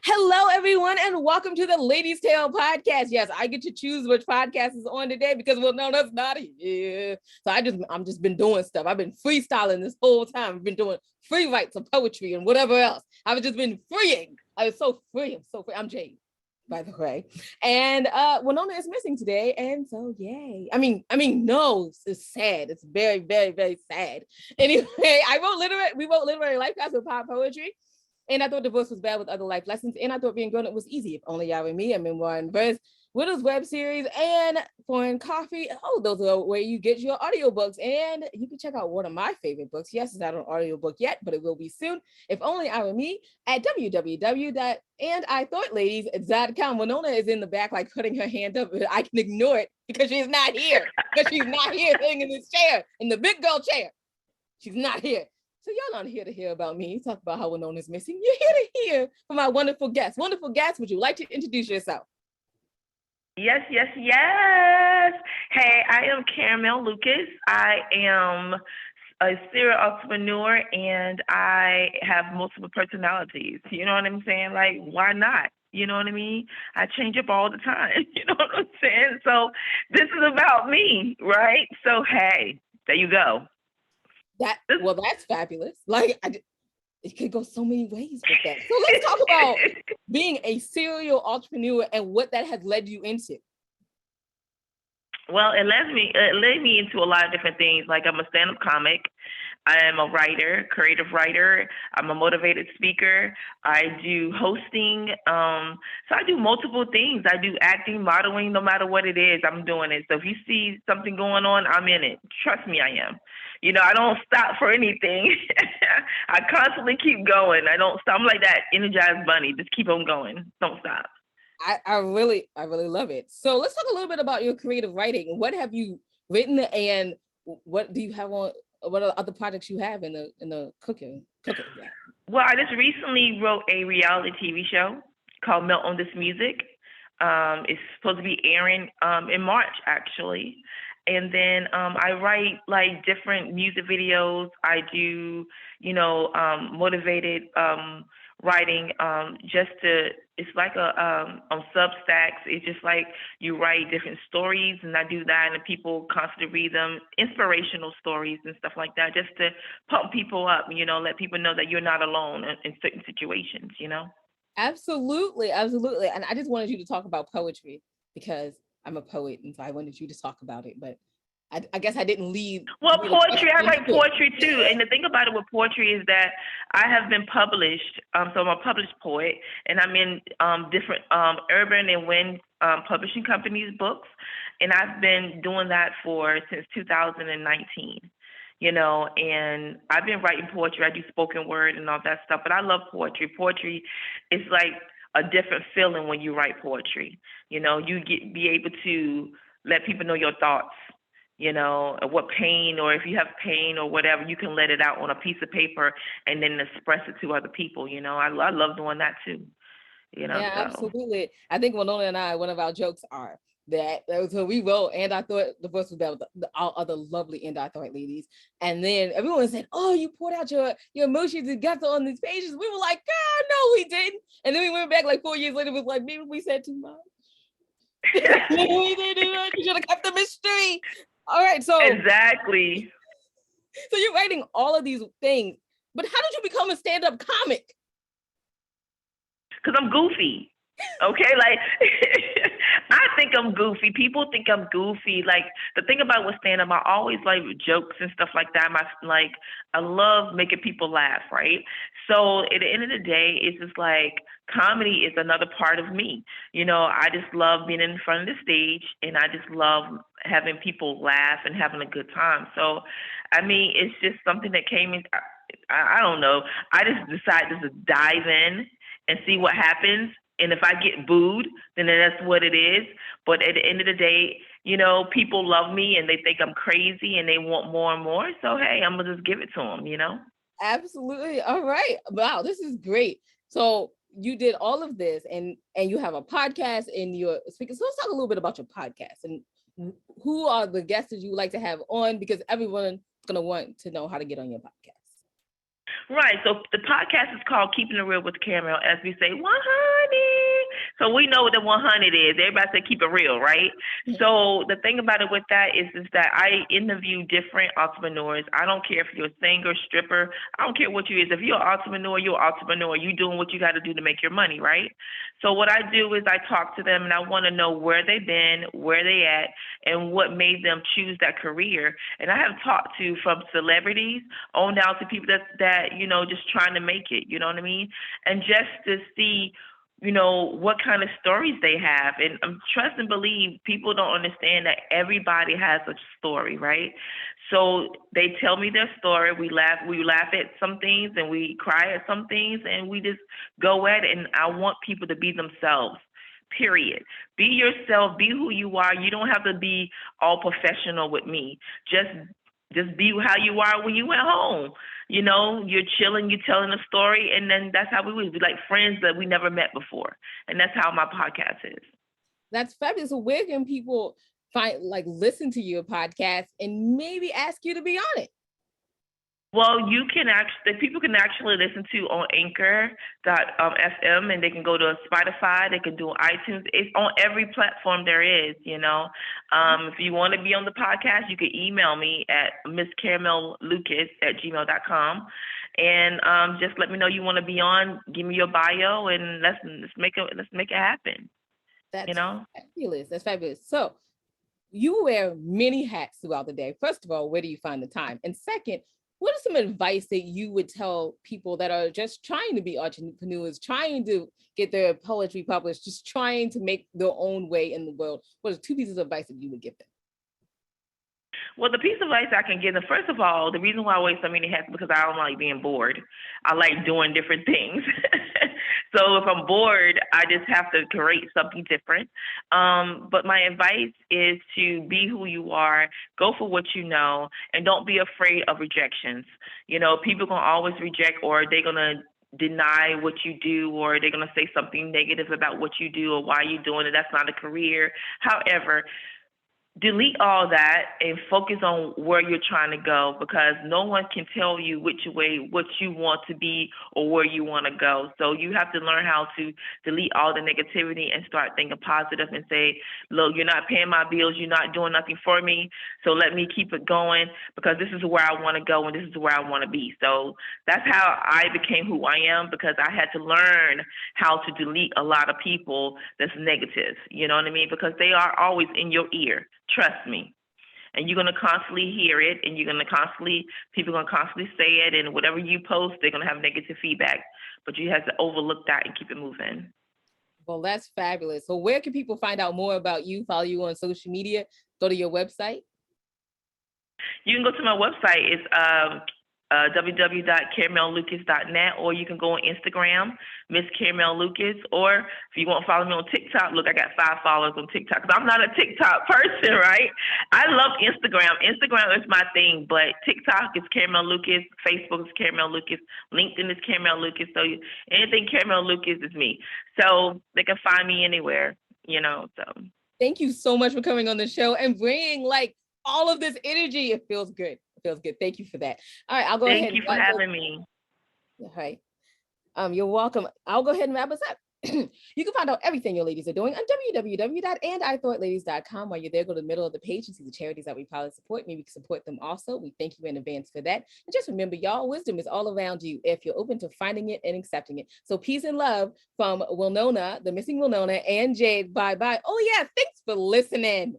Hello, everyone, and welcome to the Ladies' Tale podcast. Yes, I get to choose which podcast is on today because, well, no, that's not here. So I'm just been doing stuff. I've been freestyling this whole time. I've been doing free writes of poetry and whatever else. I've just been freeing. I was so free. I'm so free. I'm Jade, by the way. And Winona is missing today, and so yay. I mean, no, it's sad. It's very, very, very sad. Anyway, we wrote literary life class with pop poetry. And I thought divorce was bad with other life lessons. And I thought being grown up was easy. If only y'all and me, a memoir and verse, Widows web series, and Foreign Coffee. Oh, those are where you get your audiobooks. And you can check out one of my favorite books. Yes, it's not an audiobook yet, but it will be soon. If only I were me at www.andithoughladies.com. Winona is in the back, like putting her hand up. I can ignore it because she's not here. Because she's not here sitting in this chair, in the big girl chair. She's not here. So y'all aren't here to hear about me talk about how Winona is missing. You're here to hear from my wonderful guests. Wonderful guests, would you like to introduce yourself? Yes. Hey, I am Caramel Lucas. I am a serial entrepreneur and I have multiple personalities. You know what I'm saying? Like, why not? You know what I mean? I change up all the time. You know what I'm saying? So this is about me, right? So, hey, there you go. That's fabulous. Like, it could go so many ways with that. So let's talk about being a serial entrepreneur and what that has led you into. Well, it led me into a lot of different things. Like, I'm a stand-up comic. I am a writer, creative writer. I'm a motivated speaker. I do hosting. So I do multiple things. I do acting, modeling, no matter what it is, I'm doing it. So if you see something going on, I'm in it. Trust me, I am. You know, I don't stop for anything. I constantly keep going. I don't stop. I'm like that energized bunny. Just keep on going. Don't stop. I really love it. So let's talk a little bit about your creative writing. What have you written, and what do you have on? What are other projects you have in the cooking? Yeah. Well, I just recently wrote a reality TV show called Melt on This Music. It's supposed to be airing in March, actually. And then I write like different music videos. I do, motivated writing it's like on Substacks. It's just like you write different stories, and I do that, and people constantly read them, inspirational stories and stuff like that, just to pump people up, let people know that you're not alone in certain situations, Absolutely. And I just wanted you to talk about poetry because I'm a poet, and so I wanted you to talk about it, but I guess I didn't lead. Well, poetry, I write poetry too. And the thing about it with poetry is that I have been published. So I'm a published poet, and I'm in different Urban and Wein publishing companies' books. And I've been doing that since 2019. And I've been writing poetry. I do spoken word and all that stuff, but I love poetry. Poetry is like a different feeling when you write poetry. You be able to let people know your thoughts. What pain, or if you have pain or whatever, you can let it out on a piece of paper and then express it to other people. I love doing that too. Yeah, so. Absolutely. I think Winona and I, one of our jokes are that so we wrote, and I thought the voice was bad with our other lovely and I thought ladies. And then everyone said, "Oh, you poured out your emotions and guts on these pages." We were like, "God, no, we didn't." And then we went back like 4 years later, was like, maybe we said too much. Maybe we didn't do it. You should have kept the mystery. All right, so exactly. So you're writing all of these things, but how did you become a stand-up comic? Because I'm goofy. Okay, like I think I'm goofy. People think I'm goofy. Like the thing about with stand-up, I always like jokes and stuff like that. I love making people laugh, right? So at the end of the day, it's just like comedy is another part of me. I just love being in front of the stage, and I just love having people laugh and having a good time. So, I mean, it's just something that came in. I don't know. I just decided to dive in and see what happens. And if I get booed, then that's what it is. But at the end of the day, people love me and they think I'm crazy and they want more and more. So, hey, I'm going to just give it to them, Absolutely. All right. Wow, this is great. So you did all of this and you have a podcast and you're speaking. So let's talk a little bit about your podcast and who are the guests that you would like to have on, because everyone's going to want to know how to get on your podcast. Right. So the podcast is called Keeping It Real with Caramel, as we say 100. So we know what the 100 is. Everybody say keep it real, right? So the thing about it with that is that I interview different entrepreneurs. I don't care if you're a singer, stripper. I don't care what you is. If you're an entrepreneur, you're an entrepreneur. You doing what you got to do to make your money, right? So what I do is I talk to them and I want to know where they've been, where they at, and what made them choose that career. And I have talked to from celebrities on down to people that just trying to make it. You know what I mean? And just to see what kind of stories they have. And trust and believe, people don't understand that everybody has a story, right? So they tell me their story. We laugh at some things and we cry at some things and we just go at it. And I want people to be themselves. Period. Be yourself. Be who you are. You don't have to be all professional with me. Just be how you are when you at home. You're chilling, you're telling a story, and then that's how we would be, like friends that we never met before. And that's how my podcast is. That's fabulous. So where can people listen to your podcast and maybe ask you to be on it? Well, people can actually listen to on Anchor.fm, and they can go to Spotify, they can do iTunes. It's on every platform there is, If you want to be on the podcast, you can email me at misscaramellucas@gmail.com. And just let me know you want to be on, give me your bio, and let's make it happen. That's fabulous. That's fabulous. So you wear many hats throughout the day. First of all, where do you find the time? And second, what is some advice that you would tell people that are just trying to be entrepreneurs, trying to get their poetry published, just trying to make their own way in the world? What are 2 pieces of advice that you would give them? Well, the piece of advice I can give them, first of all, the reason why I wear so many hats is because I don't like being bored. I like doing different things. So if I'm bored, I just have to create something different. But my advice is to be who you are, go for what you know, and don't be afraid of rejections. People going to always reject, or they're going to deny what you do, or they're going to say something negative about what you do or why you're doing it. That's not a career. However, delete all that and focus on where you're trying to go, because no one can tell you which way, what you want to be or where you want to go. So you have to learn how to delete all the negativity and start thinking positive and say, look, you're not paying my bills. You're not doing nothing for me. So let me keep it going, because this is where I want to go and this is where I want to be. So that's how I became who I am, because I had to learn how to delete a lot of people that's negative. You know what I mean? Because they are always in your ear. Trust me. And you're going to constantly hear it, and people are going to constantly say it, and whatever you post, they're going to have negative feedback. But you have to overlook that and keep it moving. Well, that's fabulous. So where can people find out more about you, follow you on social media, go to your website? You can go to my website. It's www.caramellucas.net, or you can go on Instagram, Miss Caramel Lucas, or if you want to follow me on TikTok, look, I got 5 followers on TikTok, because I'm not a TikTok person, right? I love Instagram. Instagram is my thing, but TikTok is Caramel Lucas, Facebook is Caramel Lucas, LinkedIn is Caramel Lucas, so anything Caramel Lucas is me. So they can find me anywhere, so. Thank you so much for coming on the show and bringing all of this energy. It feels good. Thank you for that. All right, I'll go ahead. Thank you for having me. All right. You're welcome. I'll go ahead and wrap us up. You can find out everything your ladies are doing on www.andithoughladies.com. While you're there, go to the middle of the page and see the charities that we proudly support. Maybe you can support them also. We thank you in advance for that. And just remember, y'all, wisdom is all around you if you're open to finding it and accepting it. So peace and love from Winona, the missing Winona, and Jade. Bye-bye. Oh, yeah, thanks for listening.